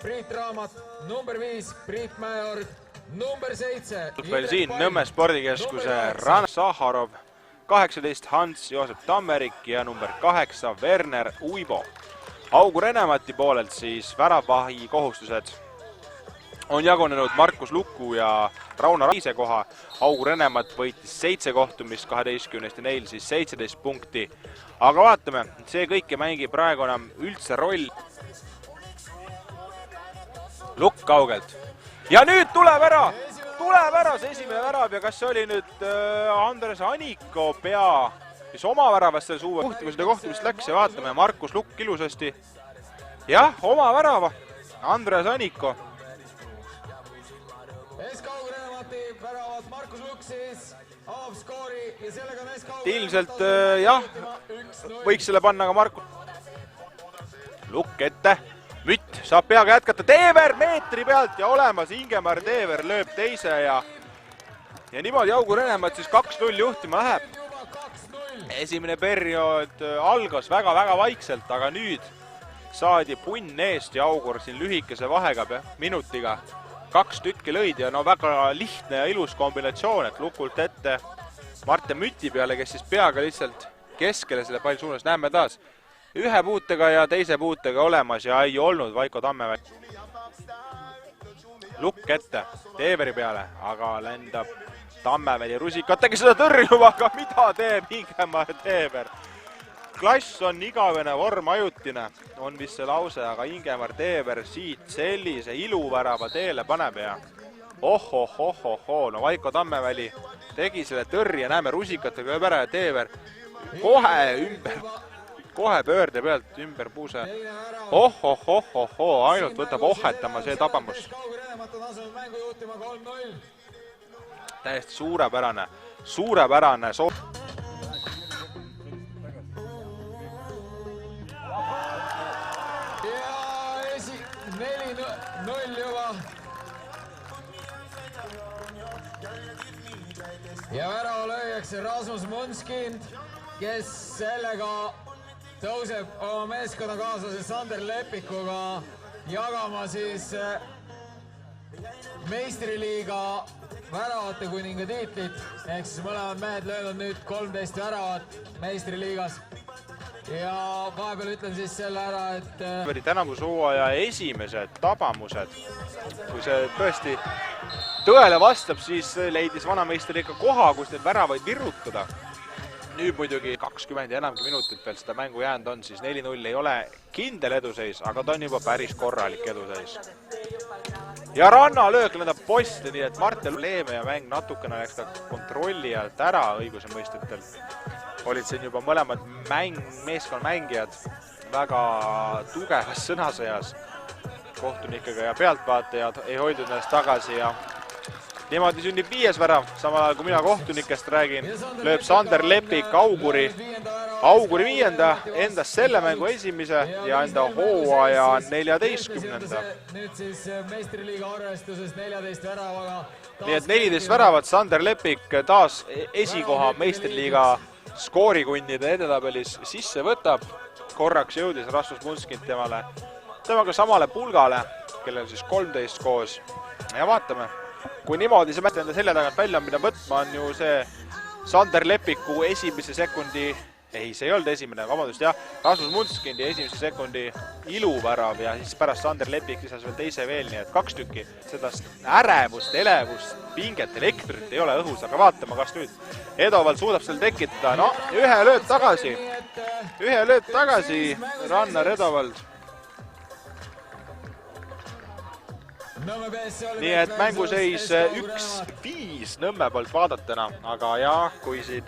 Priit Raamat, number 5 Priit Mäeorg, number 7 veel siin Nõmme spordikeskuse Ranna Saharov, 18 Hans-Joosep Tammerik ja number 8 Werner Uibo. Augur Enemati poolelt siis väravahi kohustused on jagunenud Markus Luku ja Rauno Raise koha. Augur Enemat võitis 7 kohtumist 12 ja neil siis 17 punkti. Aga vaatame, see kõik ei mängi praegu enam üldse roll. Lukk kaugelt. Ja nüüd tuleb ära see esimene värav ja kas see oli nüüd Andres Aniko pea, mis oma väravast selle suuva kohtumist läks ja vaatame, Markus Lukk ilusasti. Jah, oma värava, Andres Aniko. Ilmselt jah, võiks selle panna ka Markus. Lukk ette, Mütt saab peaga jätkata, Teever meetri pealt ja olemas, Ingemar Teever lööb teise ja niimoodi Augur Enemat siis 2-0 juhtima läheb. Esimene periood algas väga-väga vaikselt, aga nüüd saadi punn eest ja Augur siin lühikese vahega minutiga 2 tükki lõid ja no väga lihtne ja ilus kombinatsioon, et Lukult ette Martin Müti peale, kes siis peaga lihtsalt keskele selle palli suunas, näeme taas ühe puutega ja teise puutega olemas ja ei olnud Vaiko Tammeväli. Lukk ette Teeveri peale, aga lendab Tammeväli rusikategi seda tõrjuma, aga mida teeb Ingemar Teever? Klass on igavene, vorm ajutine, on vist see lause, aga Ingemar Teever siit sellise iluvärava teele paneb ja no Vaiko Tammeväli tegi selle tõrje, näeme rusikatega lööb ära ja Teever kohe pöörde pealt ümber puuse. Ainult võtab ohetama see tabamus. Täiesti suurepärane soov. Ja 4-0 juba. Ja värava lööjaks Rasmus Munskind, kes sellega tõuseb oma meeskonnakaaslase Sander Lepikuga jagama siis meistriliiga väravate kuninga tiitlit. Ehk siis mõlemad mehed löönud nüüd 13 väravat meistriliigas. Ja vahepeal ütlen siis selle ära, et tänavusooaja esimesed tabamused, kui see tõesti tõele vastab, siis leidis vanameister ikka koha, kus need väravaid virrutada. Nüüd muidugi 20 ja enamgi minutit veel seda mängu jäänud on, siis 4-0 ei ole kindel eduseis, aga ta on juba päris korralik eduseis. Ja Ranna löök lendab posti, nii et Martel Leeme ja mäng natukene läks ta kontrolli alt ära õigusemõistjatel. Olid siin juba mõlemad meeskonnamängijad väga tugevas sõnasõjas kohtunikega ja pealtvaatajad ei hoidnud ennast tagasi ja niimoodi sünnib 5. värav, samal ajal kui mina kohtunikest räägin, lööb Sander Lepik Auguri 5. endast selle mängu esimese ja enda hooaja 14. Nüüd siis meistriliiga arvestuses 14 väravaga. Nii et 14 väravat Sander Lepik taas esikoha meistriliiga skoorikunnide edetabelis sisse võtab. Korraks jõudis Rasmus Munskind temaga samale pulgale, kellel siis 13 koos ja vaatame. Kui niimoodi see mätt enda selja tagant välja mida võtma on ju see Sander Lepiku esimese sekundi, see ei olnud esimene, vabandust jah, Rasmus Munskindi esimese sekundi iluvärav ja siis pärast Sander Lepik lisas veel teise veel, nii et 2 tükki. Seda ärevust, elevust, pinget, elektrit ei ole õhus, aga vaatame, kas nüüd Edovald suudab selle tekitada. No, ühe lööd tagasi Rannar Edovald. Nii et mänguseis 1-5 Nõmme poolt vaadatena, aga jah, kui siin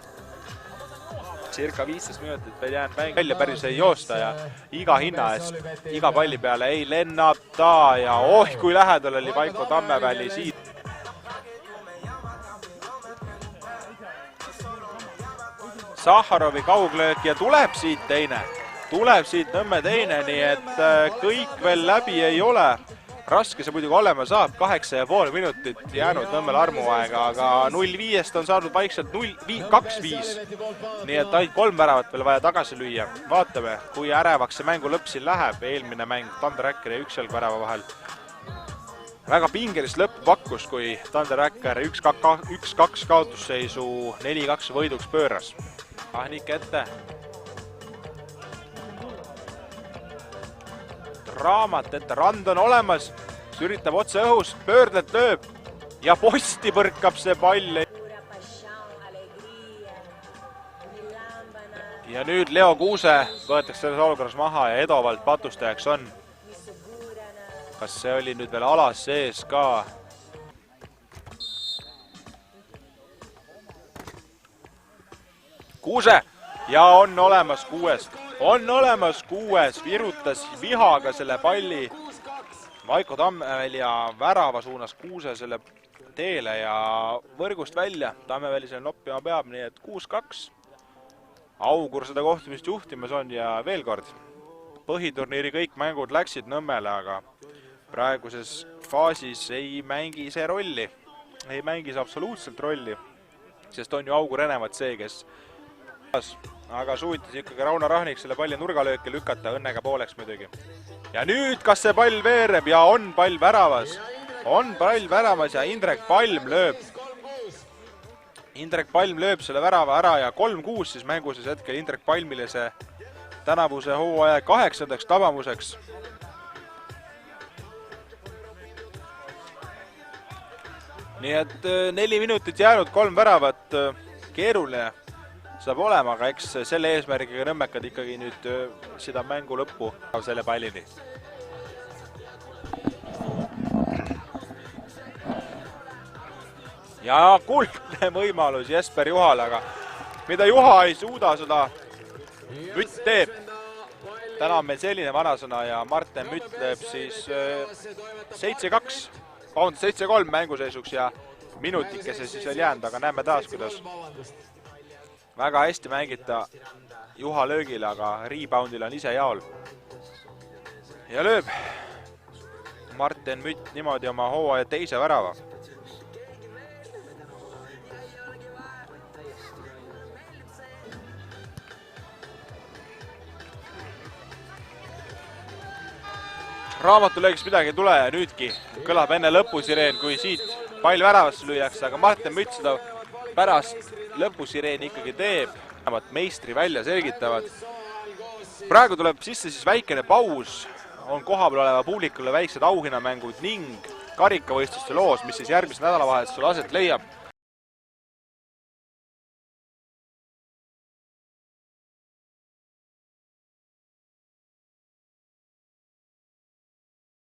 circa 15 minutit veel jäänud mäng välja päris ei joosta ja iga hinna eest, iga palli peale ei lennata ja kui lähedal oli Vaiko Tammeväli siit. Saharovi kauglöök ja tuleb siit Nõmme teine, nii et kõik veel läbi ei ole. raske see muidugi olema saab, 8,5 minutit jäänud Nõmmel armuaega, aga 0-5-st on saanud vaikselt 2-5. Nii et ainult 3 väravat veel vaja tagasi lüüa. Vaatame, kui ärevaks see mängu lõpp siin läheb. Eelmine mäng Thunder Hackeri 1 jalgvärava vahel. Väga pingelist lõpp pakkus, kui Thunder Hacker 1-2 kaotusseisu 4-2 võiduks pööras. Ahnik ette. Raamat ette, Rand on olemas, üritab otse õhust, pöördlet lööb ja posti põrkab see pall. Ja nüüd Leo Kuuse võetakse selles olukorras maha ja Edovalt patustajaks on. Kas see oli nüüd veel alas sees ka? Kuuse ja on olemas 6. On olemas 6, virutas vihaga selle palli Vaiko Tammeväli ja värava suunas Kuuse selle teele ja võrgust välja. Tammeväli selle noppima peab, nii et 6-2. Augur seda kohtumist juhtimas on ja veel kord. Põhiturniiri kõik mängud läksid Nõmmele, aga praeguses faasis ei mängi see rolli. Ei mängi see absoluutselt rolli, sest on ju Augur Enevat see, kes aga suutis ikkagi Rauno Rahnik selle palli nurgalööki lükata, õnnega pooleks muidugi. Ja nüüd, kas see pall veereb ja on pall väravas? On pall väravas ja Indrek Palm lööb. Indrek Palm lööb selle värava ära ja 3-6 siis mänguses hetkel Indrek Palmile see tänavuse hooaja 8. tabamuseks. Nii et 4 minutit jäänud, 3 väravat, keeruline saab olema, aga eks selle eesmärgiga Nõmmekad ikkagi nüüd seda mängu lõppu selle pallini. Ja kuldne võimalus Jesper Juhal, aga mida Juha ei suuda, seda Mütt teeb. Täna on meil selline vanasõna ja Martin Mütt lööb siis 7-3 mänguseisuks ja minutikese siis veel jäänud, aga näeme taas, kuidas väga hästi mängita Juha löögile, aga reboundil on ise jaol. Ja lööb Martin Mütt niimoodi oma hooaja 2. värava. Raamatulöögis midagi ei tule ja nüüdki kõlab enne lõpusireen, kui siit pall väravasse lüüakse, aga Martin Mütt seda pärast lõpusireeni ikkagi teeb. Meistri välja selgitavad. Praegu tuleb sisse siis väikene paus. On kohapeal oleva publikule väiksed auhinnamängud ning karikavõistluste loos, mis siis järgmise nädalavahetusel aset leiab.